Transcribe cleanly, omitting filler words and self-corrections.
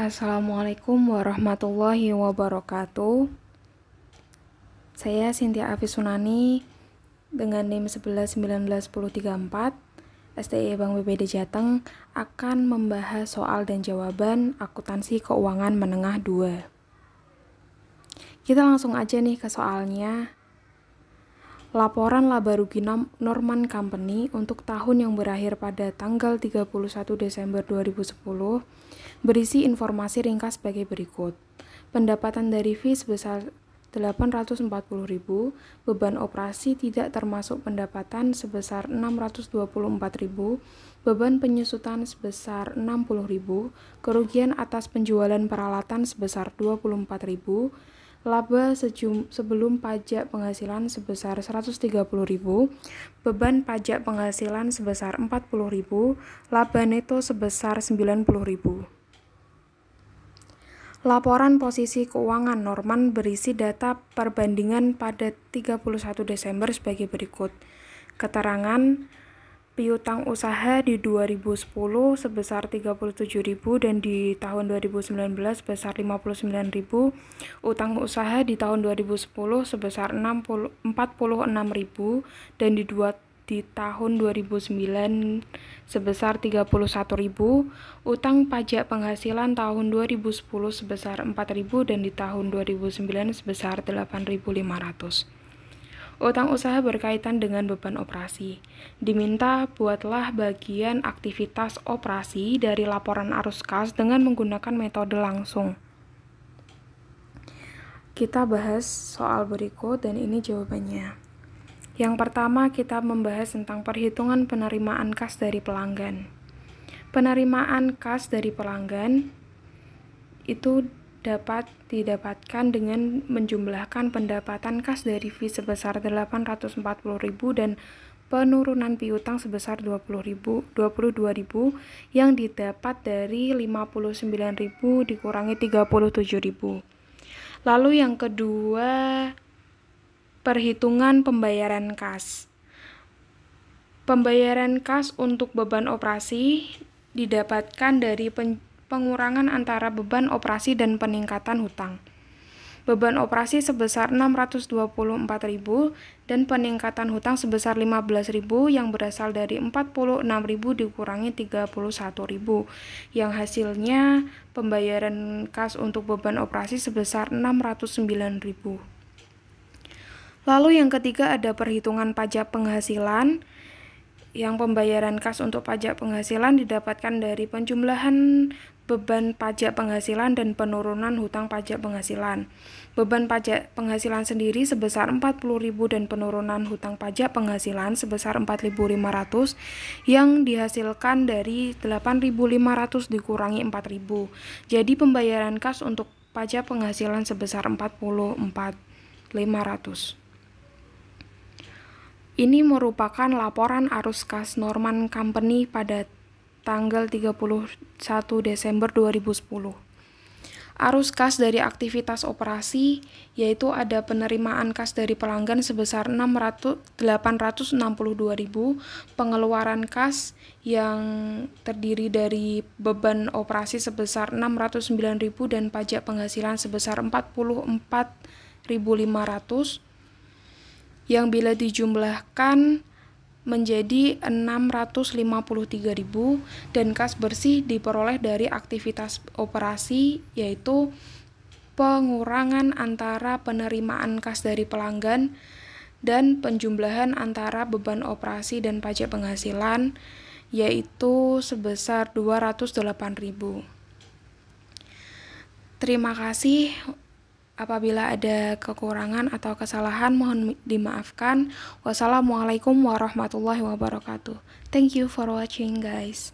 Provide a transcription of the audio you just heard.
Assalamualaikum warahmatullahi wabarakatuh. Saya Cynthia Afisunani dengan NIM 11191034 STI Bank BPD Jateng akan membahas soal dan jawaban akuntansi keuangan menengah 2. Kita langsung aja nih ke soalnya. Laporan laba rugi Norman Company untuk tahun yang berakhir pada tanggal 31 Desember 2010 berisi informasi ringkas sebagai berikut. Pendapatan dari fee sebesar 840.000, beban operasi tidak termasuk pendapatan sebesar 624.000, beban penyusutan sebesar 60.000, kerugian atas penjualan peralatan sebesar 24.000, laba sebelum pajak penghasilan sebesar 130.000, beban pajak penghasilan sebesar 40.000, laba neto sebesar 90.000. Laporan posisi keuangan Norman berisi data perbandingan pada 31 Desember sebagai berikut. Keterangan piutang usaha di 2010 sebesar 37.000 dan di tahun 2019 sebesar 59.000, utang usaha di tahun 2010 sebesar 46.000 dan di tahun 2009 sebesar 31.000, utang pajak penghasilan tahun 2010 sebesar 4.000 dan di tahun 2009 sebesar 8.500. Utang usaha berkaitan dengan beban operasi. Diminta buatlah bagian aktivitas operasi dari laporan arus kas dengan menggunakan metode langsung. Kita bahas soal berikut dan ini jawabannya. Yang pertama kita membahas tentang perhitungan penerimaan kas dari pelanggan. Penerimaan kas dari pelanggan itu dapat didapatkan dengan menjumlahkan pendapatan kas dari fee sebesar 840.000 dan penurunan piutang sebesar 22.000 yang didapat dari 59.000 dikurangi 37.000. Lalu yang kedua, perhitungan pembayaran kas. Pembayaran kas untuk beban operasi didapatkan dari pengurangan antara beban operasi dan peningkatan hutang. Beban operasi sebesar 624.000 dan peningkatan hutang sebesar 15.000 yang berasal dari 46.000 dikurangi 31.000 yang hasilnya pembayaran kas untuk beban operasi sebesar 609.000. Lalu yang ketiga ada perhitungan pajak penghasilan. Yang pembayaran kas untuk pajak penghasilan didapatkan dari penjumlahan beban pajak penghasilan dan penurunan hutang pajak penghasilan. Beban pajak penghasilan sendiri sebesar 40.000 dan penurunan hutang pajak penghasilan sebesar 4.500 yang dihasilkan dari 8.500 dikurangi 4.000. Jadi pembayaran kas untuk pajak penghasilan sebesar 44.500. Ini merupakan laporan arus kas Norman Company pada tanggal 31 Desember 2010. Arus kas dari aktivitas operasi yaitu ada penerimaan kas dari pelanggan sebesar 862.000, pengeluaran kas yang terdiri dari beban operasi sebesar 609.000 dan pajak penghasilan sebesar 44.500 yang bila dijumlahkan menjadi 653.000 dan kas bersih diperoleh dari aktivitas operasi yaitu pengurangan antara penerimaan kas dari pelanggan dan penjumlahan antara beban operasi dan pajak penghasilan yaitu sebesar 208.000. Terima kasih. Apabila ada kekurangan atau kesalahan mohon dimaafkan. Wassalamualaikum warahmatullahi wabarakatuh. Thank you for watching guys.